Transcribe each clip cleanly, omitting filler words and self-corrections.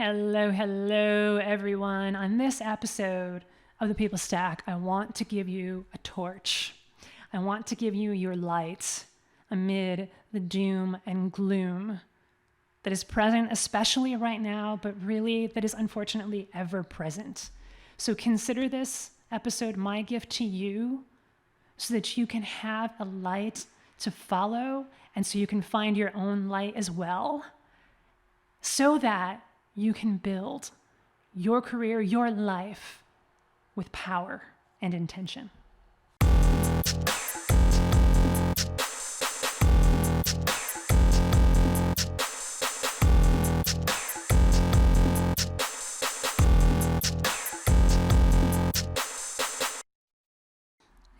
Hello, everyone. On this episode of The People Stack, I want to give you a torch. I want to give you your light amid the doom and gloom that is present, especially right now, but really that is unfortunately ever present. So consider this episode my gift to you so that you can have a light to follow and so you can find your own light as well, so that you can build your career, your life with power and intention.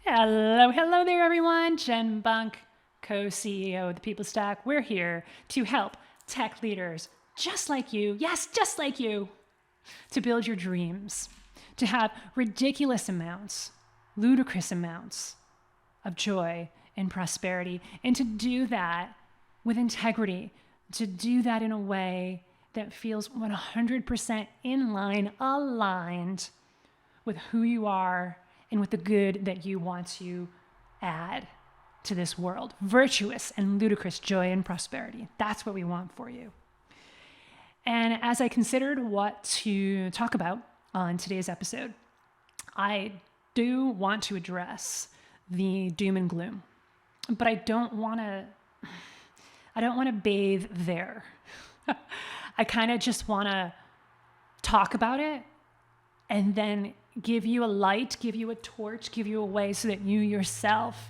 Hello there, everyone. Jen Bunk, co-CEO of The People Stack. We're here to help tech leaders just like you, yes, just like you, to build your dreams, to have ridiculous amounts, ludicrous amounts of joy and prosperity, and to do that with integrity, to do that in a way that feels 100% in line, aligned with who you are and with the good that you want to add to this world. Virtuous and ludicrous joy and prosperity. That's what we want for you. And as I considered what to talk about on today's episode, I do want to address the doom and gloom, but I don't want to bathe there. I kind of just want to talk about it and then give you a light, give you a torch, give you a way so that you yourself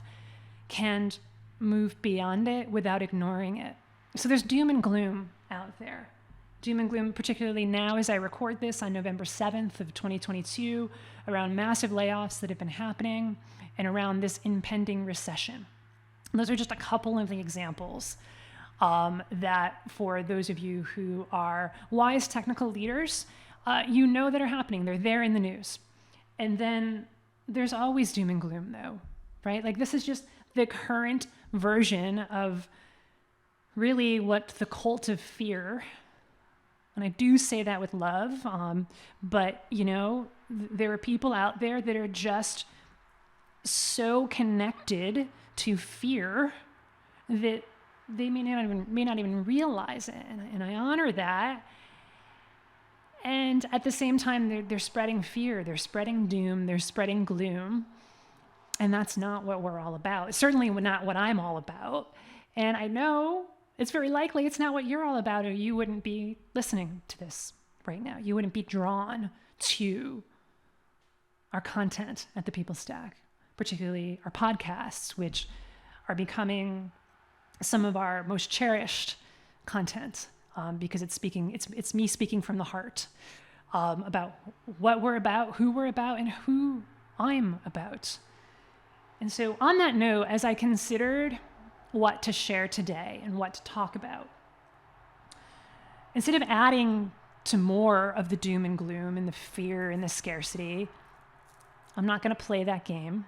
can move beyond it without ignoring it. So there's doom and gloom out there. Doom and gloom, particularly now as I record this on November 7th of 2022, around massive layoffs that have been happening and around this impending recession. And those are just a couple of the examples that for those of you who are wise technical leaders, you know that are happening. They're there in the news. And then there's always doom and gloom though, right? Like this is just the current version of really what the cult of fear, and I do say that with love, but you know, there are people out there that are just so connected to fear that they may not even realize it, and I honor that. And at the same time, they're spreading fear, they're spreading doom, they're spreading gloom, and that's not what we're all about. It's certainly not what I'm all about, and I know it's very likely it's not what you're all about, or you wouldn't be listening to this right now. You wouldn't be drawn to our content at The People Stack, particularly our podcasts, which are becoming some of our most cherished content, because it's me speaking from the heart about what we're about, who we're about, and who I'm about. And so on that note, as I considered what to share today and what to talk about, instead of adding to more of the doom and gloom and the fear and the scarcity, I'm not going to play that game.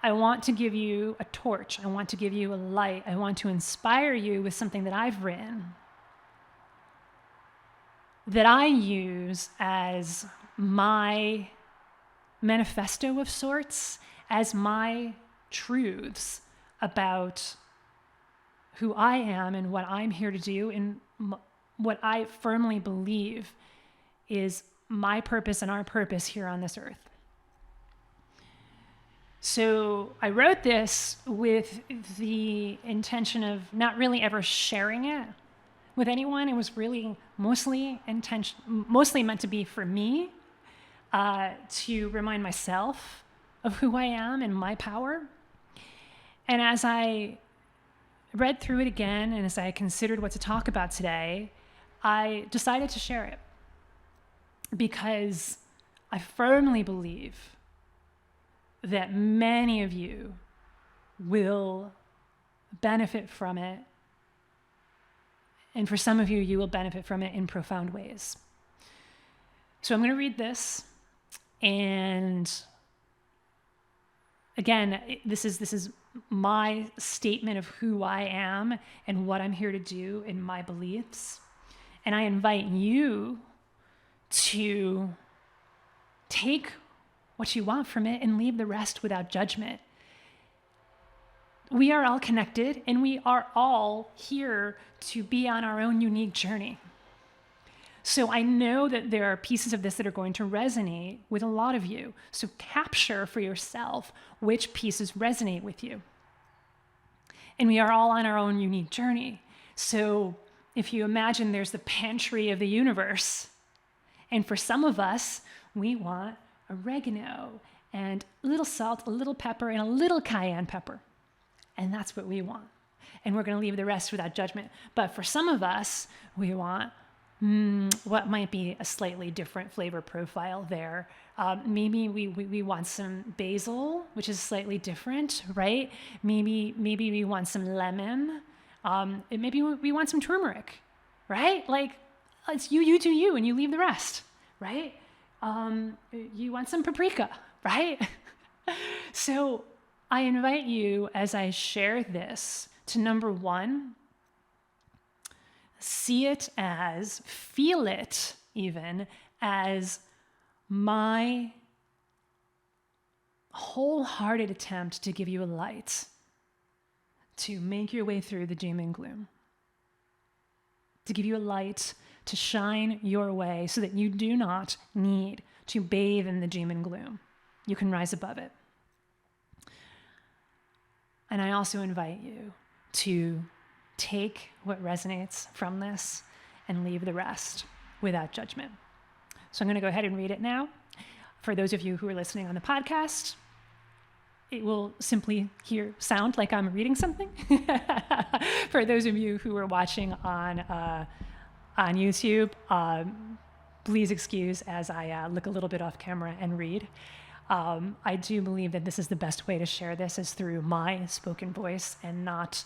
I want to give you a torch. I want to give you a light. I want to inspire you with something that I've written that I use as my manifesto of sorts, as my truths about who I am and what I'm here to do and what I firmly believe is my purpose and our purpose here on this earth. So I wrote this with the intention of not really ever sharing it with anyone. It was really mostly meant to be for me, to remind myself of who I am and my power. And as I read through it again, and as I considered what to talk about today, I decided to share it because I firmly believe that many of you will benefit from it. And for some of you, you will benefit from it in profound ways. So I'm going to read this. And again, this is my statement of who I am and what I'm here to do and my beliefs. And I invite you to take what you want from it and leave the rest without judgment. We are all connected, and we are all here to be on our own unique journey. So I know that there are pieces of this that are going to resonate with a lot of you. So capture for yourself which pieces resonate with you. And we are all on our own unique journey. So if you imagine there's the pantry of the universe, and for some of us, we want oregano and a little salt, a little pepper, and a little cayenne pepper. And that's what we want. And we're going to leave the rest without judgment. But for some of us, we want what might be a slightly different flavor profile there. Maybe we want some basil, which is slightly different, right? Maybe we want some lemon. Maybe we want some turmeric, right? Like, it's you do you, and you leave the rest, right? You want some paprika, right? So I invite you, as I share this, to number one, see it as, feel it even, as my wholehearted attempt to give you a light, to make your way through the doom and gloom, to give you a light to shine your way so that you do not need to bathe in the doom and gloom. You can rise above it. And I also invite you to take what resonates from this and leave the rest without judgment. So I'm going to go ahead and read it now. For those of you who are listening on the podcast, it will simply sound like I'm reading something. For those of you who are watching on YouTube, please excuse as I look a little bit off camera and read. I do believe that this is the best way to share this, is through my spoken voice and not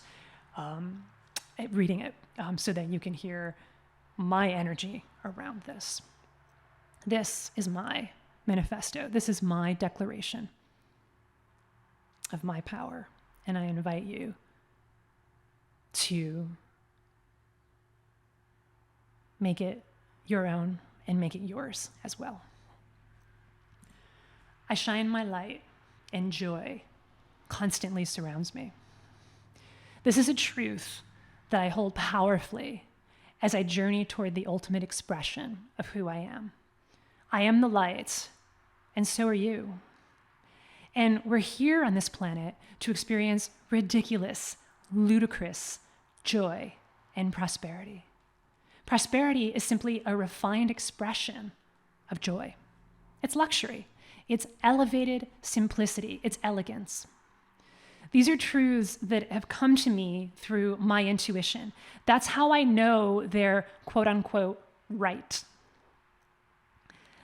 reading it, so that you can hear my energy around this. This is my manifesto. This is my declaration of my power. And I invite you to make it your own and make it yours as well. I shine my light, and joy constantly surrounds me. This is a truth that I hold powerfully as I journey toward the ultimate expression of who I am. I am the light, and so are you. And we're here on this planet to experience ridiculous, ludicrous joy and prosperity. Prosperity is simply a refined expression of joy. It's luxury. It's elevated simplicity. It's elegance. These are truths that have come to me through my intuition. That's how I know they're quote unquote right.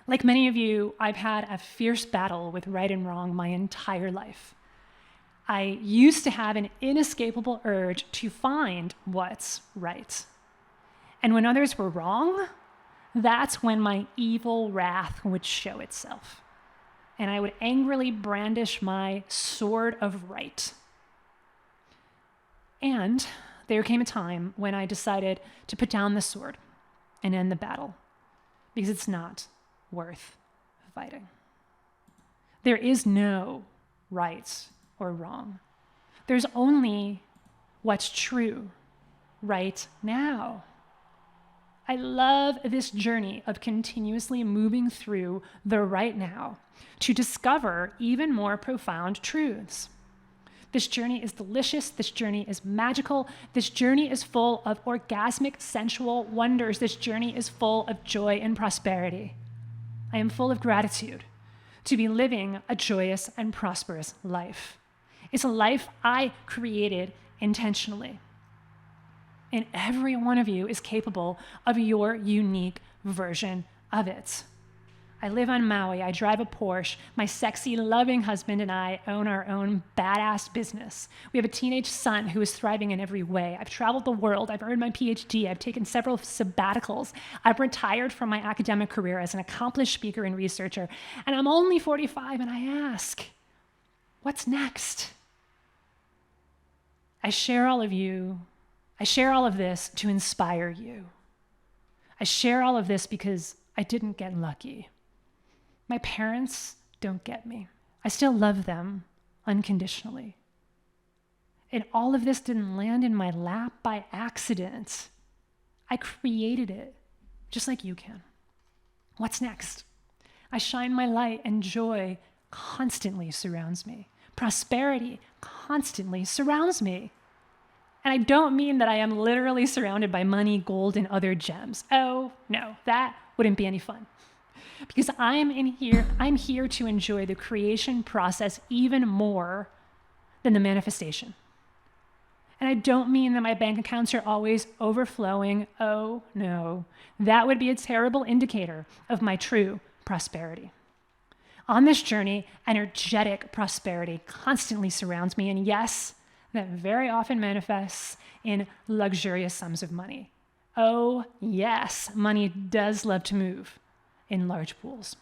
Like many of you, I've had a fierce battle with right and wrong my entire life. I used to have an inescapable urge to find what's right. And when others were wrong, that's when my evil wrath would show itself. And I would angrily brandish my sword of right. And there came a time when I decided to put down the sword and end the battle, because it's not worth fighting. There is no right or wrong. There's only what's true right now. I love this journey of continuously moving through the right now to discover even more profound truths. This journey is delicious. This journey is magical. This journey is full of orgasmic, sensual wonders. This journey is full of joy and prosperity. I am full of gratitude to be living a joyous and prosperous life. It's a life I created intentionally. And every one of you is capable of your unique version of it. I live on Maui. I drive a Porsche. My sexy, loving husband and I own our own badass business. We have a teenage son who is thriving in every way. I've traveled the world. I've earned my PhD. I've taken several sabbaticals. I've retired from my academic career as an accomplished speaker and researcher. And I'm only 45, and I ask, what's next? I share all of this to inspire you. I share all of this because I didn't get lucky. My parents don't get me. I still love them unconditionally. And all of this didn't land in my lap by accident. I created it, just like you can. What's next? I shine my light and joy constantly surrounds me. Prosperity constantly surrounds me. And I don't mean that I am literally surrounded by money, gold, and other gems. Oh, no, that wouldn't be any fun. Because I'm here to enjoy the creation process even more than the manifestation. And I don't mean that my bank accounts are always overflowing. Oh, no, that would be a terrible indicator of my true prosperity. On this journey, energetic prosperity constantly surrounds me, and yes, that very often manifests in luxurious sums of money. Oh, yes, money does love to move in large pools.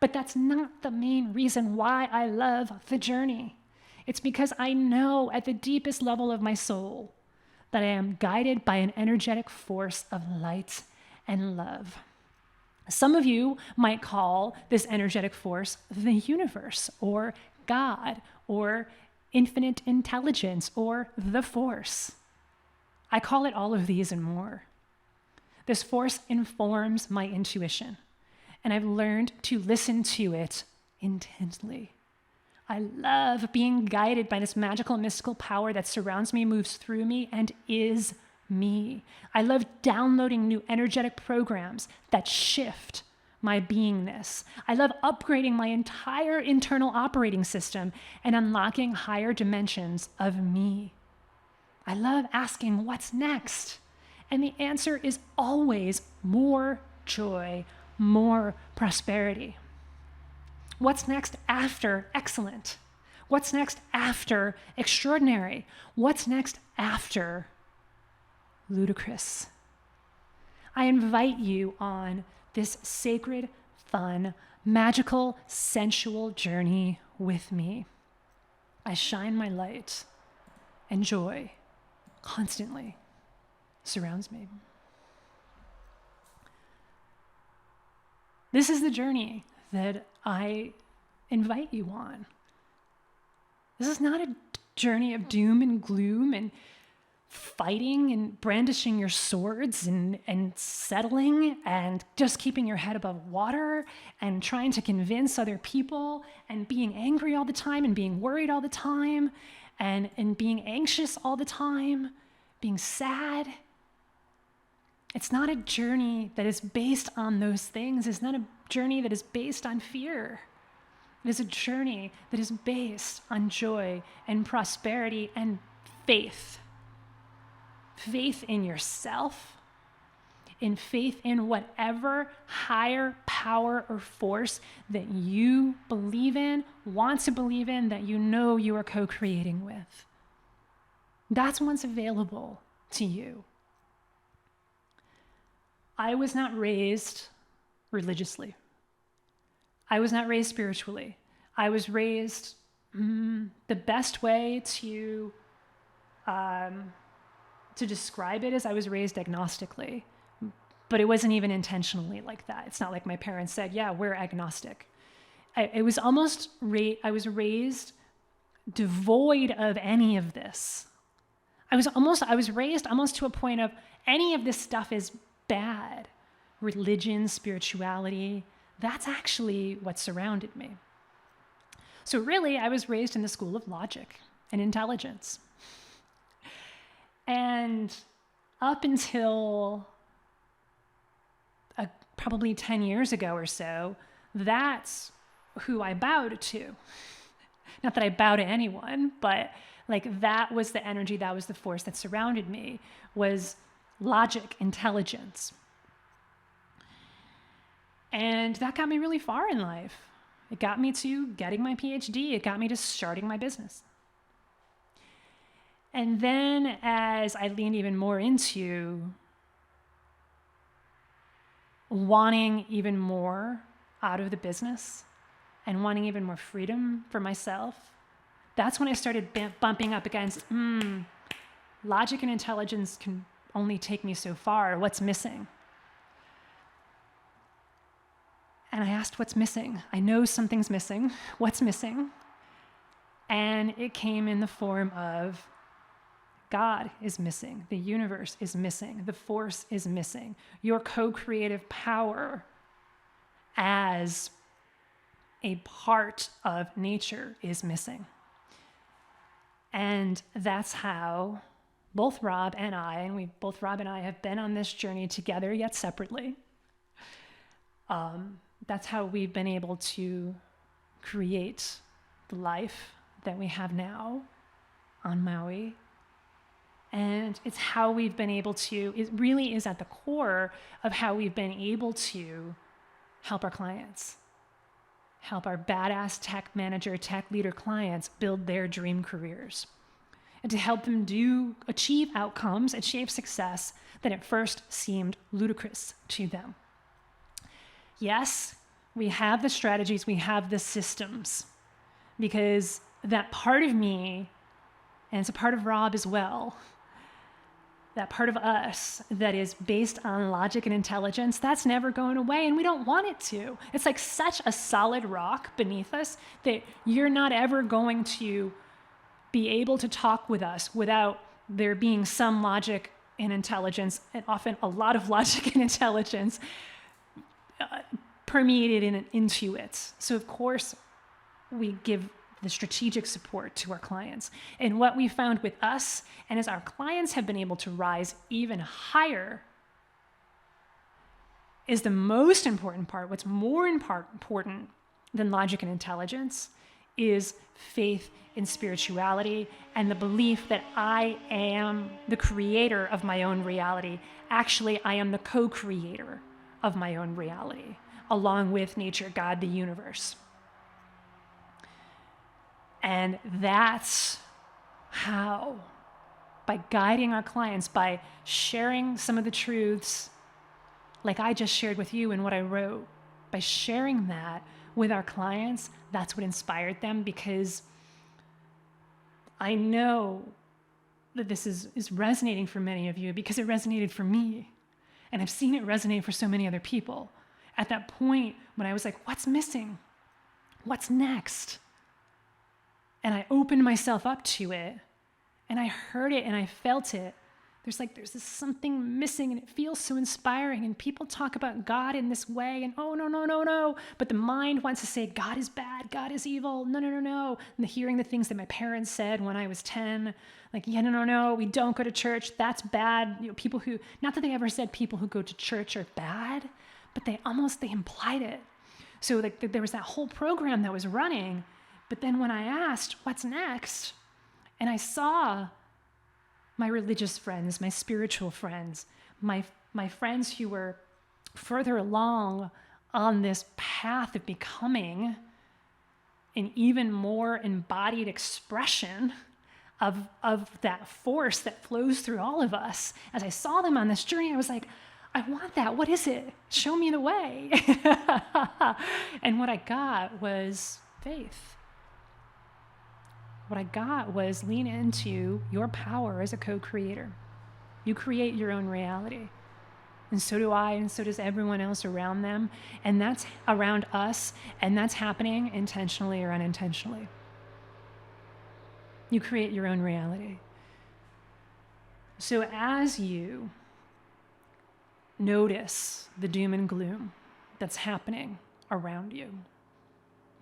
But that's not the main reason why I love the journey. It's because I know at the deepest level of my soul that I am guided by an energetic force of light and love. Some of you might call this energetic force the universe, or God, or infinite intelligence, or the force. I call it all of these and more. This force informs my intuition, and I've learned to listen to it intently. I love being guided by this magical, mystical power that surrounds me, moves through me, and is me. I love downloading new energetic programs that shift my beingness. I love upgrading my entire internal operating system and unlocking higher dimensions of me. I love asking what's next. And the answer is always more joy, more prosperity. What's next after excellent? What's next after extraordinary? What's next after ludicrous? I invite you on this sacred, fun, magical, sensual journey with me. I shine my light, and joy constantly surrounds me. This is the journey that I invite you on. This is not a journey of doom and gloom and fighting and brandishing your swords and settling and just keeping your head above water and trying to convince other people and being angry all the time and being worried all the time and being anxious all the time, being sad. It's not a journey that is based on those things. It's not a journey that is based on fear. It is a journey that is based on joy and prosperity and faith. Faith in yourself, in faith in whatever higher power or force that you believe in, want to believe in, that you know you are co-creating with. That's what's available to you. I was not raised religiously. I was not raised spiritually. I was raised the best way to describe it is I was raised agnostically, but it wasn't even intentionally like that. It's not like my parents said, yeah, we're agnostic. I was raised devoid of any of this. I was raised almost to a point of any of this stuff is bad. Religion, spirituality, that's actually what surrounded me. So really, I was raised in the school of logic and intelligence. And up until probably 10 years ago or so, that's who I bowed to. Not that I bow to anyone, but like that was the energy, that was the force that surrounded me, was logic, intelligence. And that got me really far in life. It got me to getting my PhD. It got me to starting my business. And then as I leaned even more into wanting even more out of the business and wanting even more freedom for myself, that's when I started bumping up against, logic and intelligence can only take me so far. What's missing? And I asked, what's missing? I know something's missing. What's missing? And it came in the form of God is missing. The universe is missing. The force is missing. Your co-creative power as a part of nature is missing. And that's how both Rob and I have been on this journey together yet separately. That's how we've been able to create the life that we have now on Maui. And it's how we've been able to, it really is at the core of how we've been able to help our clients, help our badass tech manager, tech leader clients build their dream careers, and to help them achieve outcomes, achieve success that at first seemed ludicrous to them. Yes, we have the strategies, we have the systems, because that part of me, and it's a part of Rob as well, that part of us that is based on logic and intelligence, that's never going away, and we don't want it to. It's like such a solid rock beneath us that you're not ever going to be able to talk with us without there being some logic and intelligence, and often a lot of logic and intelligence permeated into it. So of course, we give the strategic support to our clients. And what we found with us, and as our clients have been able to rise even higher, is the most important part. What's more important than logic and intelligence is faith in spirituality and the belief that I am the creator of my own reality. Actually, I am the co-creator of my own reality, along with nature, God, the universe. And that's how, by guiding our clients, by sharing some of the truths, like I just shared with you in what I wrote, by sharing that with our clients, that's what inspired them, because I know that this is resonating for many of you, because it resonated for me. And I've seen it resonate for so many other people. At that point when I was like, what's missing? What's next? And I opened myself up to it, and I heard it and I felt it. There's this something missing, and it feels so inspiring. And people talk about God in this way, and oh, no. But the mind wants to say, God is bad, God is evil, no. And hearing the things that my parents said when I was 10, like, yeah, no, we don't go to church, that's bad. You know, people who, not that they ever said people who go to church are bad, but they implied it. So like there was that whole program that was running. But then when I asked, what's next? And I saw my religious friends, my spiritual friends, my friends who were further along on this path of becoming an even more embodied expression of that force that flows through all of us. As I saw them on this journey, I was like, I want that. What is it? Show me the way. And what I got was faith. What I got was lean into your power as a co-creator. You create your own reality. And so do I, and so does everyone else around them. And that's around us, and that's happening intentionally or unintentionally. You create your own reality. So as you notice the doom and gloom that's happening around you,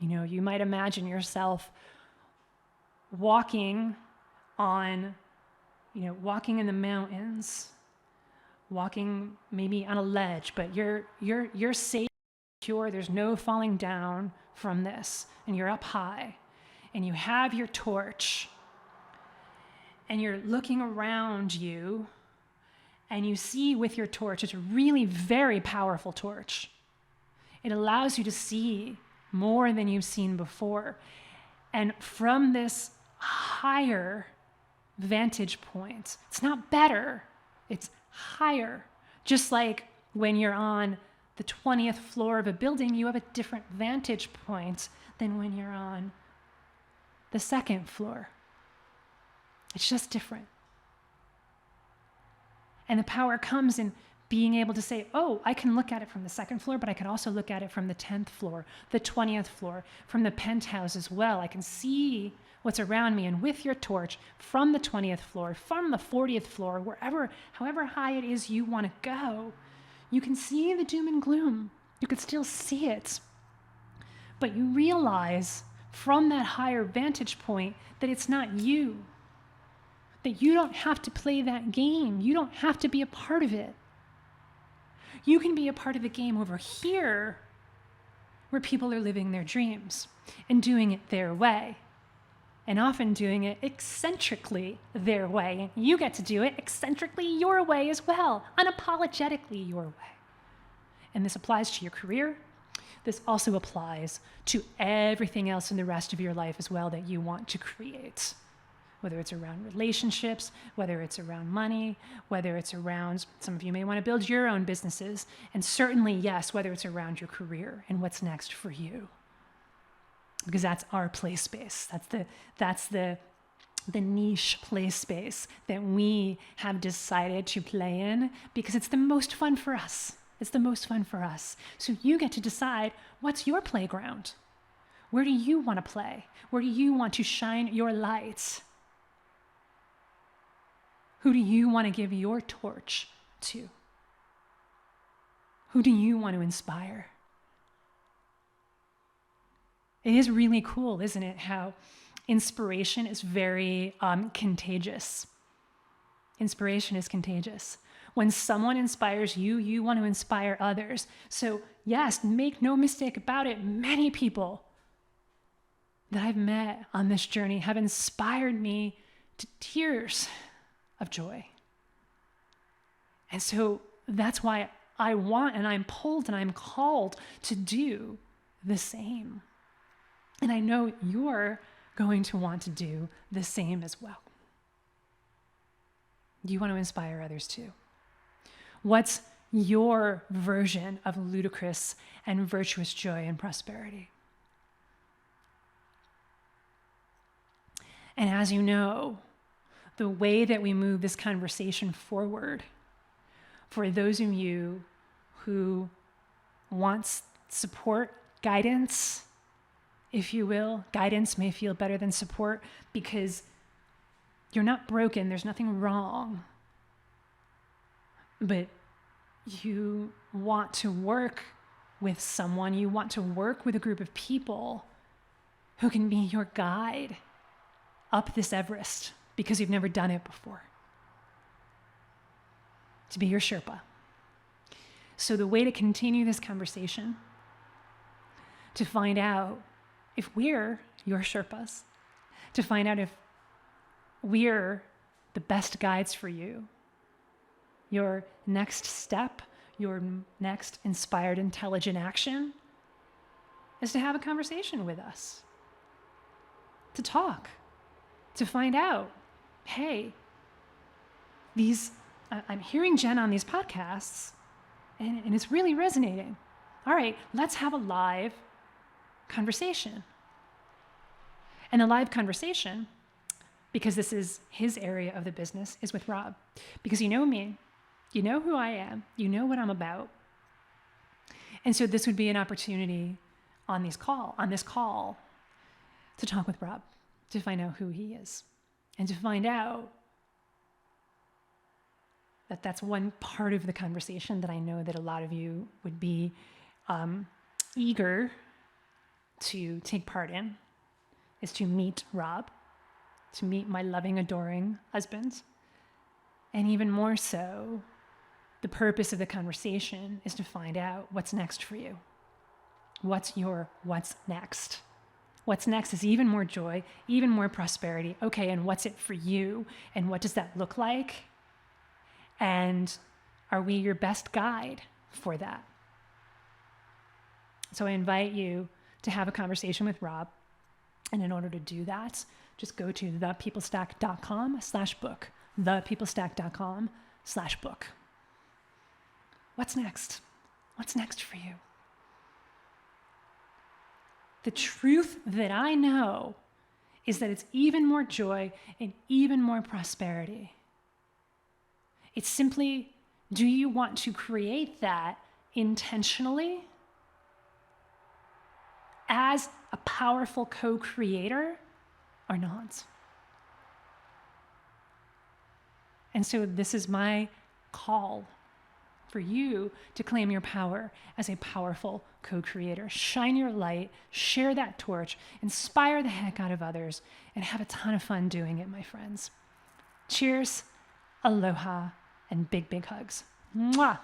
you might imagine yourself walking in the mountains, walking maybe on a ledge, but you're safe, secure, there's no falling down from this, and you're up high, and you have your torch, and you're looking around you, and you see with your torch, it's a really very powerful torch. It allows you to see more than you've seen before. And from this higher vantage point, it's not better, it's higher. Just like when you're on the 20th floor of a building, you have a different vantage point than when you're on the second floor. It's just different. And the power comes in being able to say, oh, I can look at it from the second floor, but I can also look at it from the 10th floor, the 20th floor, from the penthouse as well. I can see what's around me. And with your torch from the 20th floor, from the 40th floor, wherever, however high it is you want to go, you can see the doom and gloom. You could still see it. But you realize from that higher vantage point that it's not you. That you don't have to play that game. You don't have to be a part of it. You can be a part of the game over here where people are living their dreams and doing it their way. And often doing it eccentrically their way. And you get to do it eccentrically your way as well, unapologetically your way. And this applies to your career. This also applies to everything else in the rest of your life as well that you want to create. Whether it's around relationships, whether it's around money, whether it's around, some of you may want to build your own businesses, and certainly, yes, whether it's around your career and what's next for you. Because that's our play space. That's the niche play space that we have decided to play in because it's the most fun for us. It's the most fun for us. So you get to decide what's your playground. Where do you want to play? Where do you want to shine your light? Who do you want to give your torch to? Who do you want to inspire? It is really cool, isn't it, how inspiration is very contagious. Inspiration is contagious. When someone inspires you, you want to inspire others. So yes, make no mistake about it, many people that I've met on this journey have inspired me to tears of joy. And so that's why I want and I'm pulled and I'm called to do the same. And I know you're going to want to do the same as well. You want to inspire others too. What's your version of ludicrous and virtuous joy and prosperity? And as you know, the way that we move this conversation forward, for those of you who want support, guidance, if you will, guidance may feel better than support because you're not broken, there's nothing wrong. But you want to work with someone, you want to work with a group of people who can be your guide up this Everest because you've never done it before. To be your Sherpa. So the way to continue this conversation, to find out if we're your Sherpas, to find out if we're the best guides for you, your next step, your next inspired, intelligent action is to have a conversation with us, to talk, to find out, hey, I'm hearing Jen on these podcasts and it's really resonating. All right, let's have a live conversation. And the live conversation, because this is his area of the business, is with Rob. Because you know me, you know who I am, you know what I'm about. And so this would be an opportunity on this call, to talk with Rob, to find out who he is, and to find out that that's one part of the conversation that I know that a lot of you would be eager to take part in, is to meet Rob, to meet my loving, adoring husband. And even more so, the purpose of the conversation is to find out what's next for you. What's next? What's next is even more joy, even more prosperity. Okay, and what's it for you? And what does that look like? And are we your best guide for that? So I invite you to have a conversation with Rob. And in order to do that, just go to thepeoplestack.com/book, thepeoplestack.com/book. What's next? What's next for you? The truth that I know is that it's even more joy and even more prosperity. It's simply Do you want to create that intentionally as a powerful co-creator or not? And so this is my call for you to claim your power as a powerful co-creator. Shine your light, share that torch, inspire the heck out of others, and have a ton of fun doing it, my friends. Cheers, aloha, and big, big hugs. Mwah!